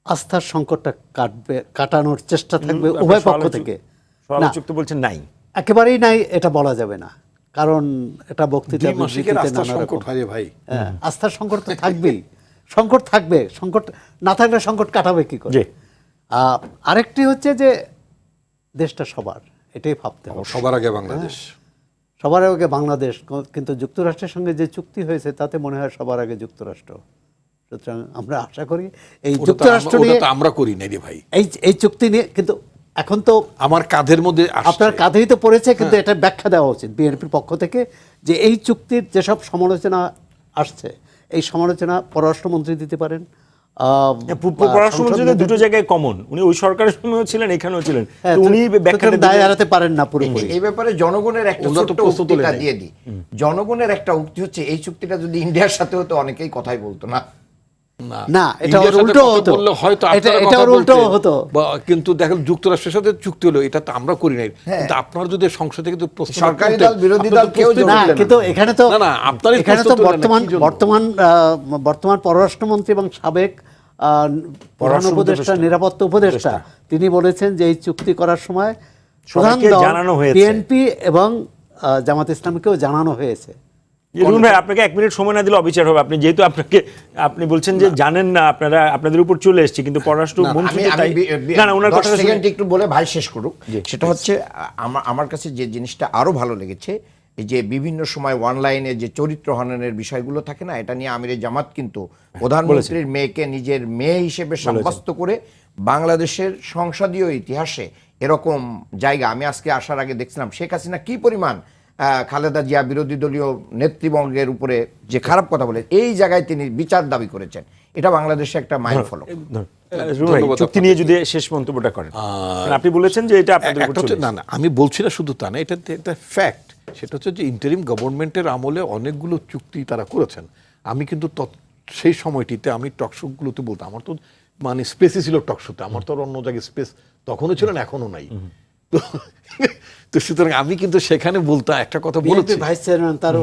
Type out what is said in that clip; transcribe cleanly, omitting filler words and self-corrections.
আস্থার সংকটটা কাটানোর চেষ্টা থাকবে উভয় পক্ষ থেকে। না চুক্তি বলছেন নাই, একেবারেই নাই এটা বলা যাবে না, কারণ এটা বক্তৃতা আস্থার সংকট হয় রে ভাই। আস্থার সংকট তো থাকবেই, সংকট থাকবে, সংকট না থাকলে সংকট কাটাবে কি করে। আরেকটি হচ্ছে যে দেশটা সবার, এটাই ভাবতে হবে, সবার আগে বাংলাদেশ, সবার আগে বাংলাদেশ। কিন্তু যুক্তরাষ্ট্রের সঙ্গে যে চুক্তি হয়েছে তাতে মনে হয় সবার আগে যুক্তরাষ্ট্র। সুতরাং আমরা আশা করি এই যুক্তরাষ্ট্র নিয়ে আমরা করি নাই রে ভাই, এই চুক্তি নিয়ে, কিন্তু এখন তো আমার কাঁধের মধ্যে আপনার কাঁধেই তো পড়েছে, কিন্তু এটা ব্যাখ্যা দেওয়া উচিত বিএনপির পক্ষ থেকে যে এই চুক্তির যেসব সমালোচনা আসছে এই সমালোচনা পররাষ্ট্রমন্ত্রী দিতে পারেন। পররাষ্ট্রমন্ত্রী দুটো জায়গায় কমন, উনি ওই সরকারের সময়ও ছিলেন, এখানেও ছিলেন, উনি ব্যাখ্যাটা দায় এড়াতে পারেন না পুরোপুরি। এই ব্যাপারে জনগণের একটা ছোট্ট উক্তিটা দিয়ে দিই। জনগণের একটা উক্তি হচ্ছে এই চুক্তিটা যদি ইন্ডিয়ার সাথে হতো অনেকেই কথাই বলতো না। না, এটা উল্টো হতো, এটা উল্টো হতো। কিন্তু দেখেন যুক্তরাষ্ট্রের সাথে চুক্তি হলো, এটা তো আমরা করি নাই, কিন্তু আপনার যদি সংসদে কিন্তু সরকারি দল বিরোধী দল কেউ না, কিন্তু এখানে তো এখানে তো বর্তমান পররাষ্ট্রমন্ত্রী এবং সাবেক প্রধান উপদেষ্টা, নিরাপত্তা উপদেষ্টা, তিনি বলেছেন যে এই চুক্তি করার সময় প্রধান দল বিএনপি এবং জামাত ইসলামীকেও জানানো হয়েছে। ভাই আপনাকে 1 মিনিট সময় না দিলে অবিচার হবে। আপনি যেহেতু আপনি বলছেন যে জানেন না, আপনাদের উপর চলে এসেছে, কিন্তু পররাষ্ট্র মন্ত্রী একটু বলে ভাই শেষ করুক। সেটা হচ্ছে আমার কাছে যে জিনিসটা আরো ভালো লেগেছে, এই যে বিভিন্ন সময় অনলাইনে যে চরিত্র হননের বিষয়গুলো থাকে না, এটা নিয়ে আমিরে জামাত কিন্তু প্রধানমন্ত্রীর মেয়েকে নিজের মেয়ে হিসেবে সাব্যস্ত করে বাংলাদেশের সংসদীয় ইতিহাসে এরকম জায়গা আমি আজকে আসার আগে দেখছিলাম শেখ হাসিনা কি পরিমাণ খালেদা জিয়া বিরোধী দলীয় নেতৃবর্গের উপরে যে খারাপ কথা বলে, এই জায়গায় তিনি বিচার দাবি করেছেন। এটা বাংলাদেশে একটা মাইলফলক। চুক্তি নিয়ে যদি শেষ মন্তব্যটা করেন, আপনি বলেছেন যে এটা আপনাদের উপর চলে। না, আমি বলছি না শুধু তা না, এটা একটা ফ্যাক্ট। সেটা হচ্ছে যে ইন্টারিম গভর্নমেন্টের আমলে অনেকগুলো চুক্তি তারা করেছেন। আমি কিন্তু সেই সময়টিতে আমি টকশোগুলোতে বলতাম, আমার তো মানে স্পেসই ছিল টকশোতে, আমার তো আর অন্য জায়গায় স্পেস তখনও ছিল না, এখনো নাই। তো সুতরাং আমি কিন্তু সেখানে বলতাম একটা কথা বলেছি, ভাইস চেয়ারম্যান তার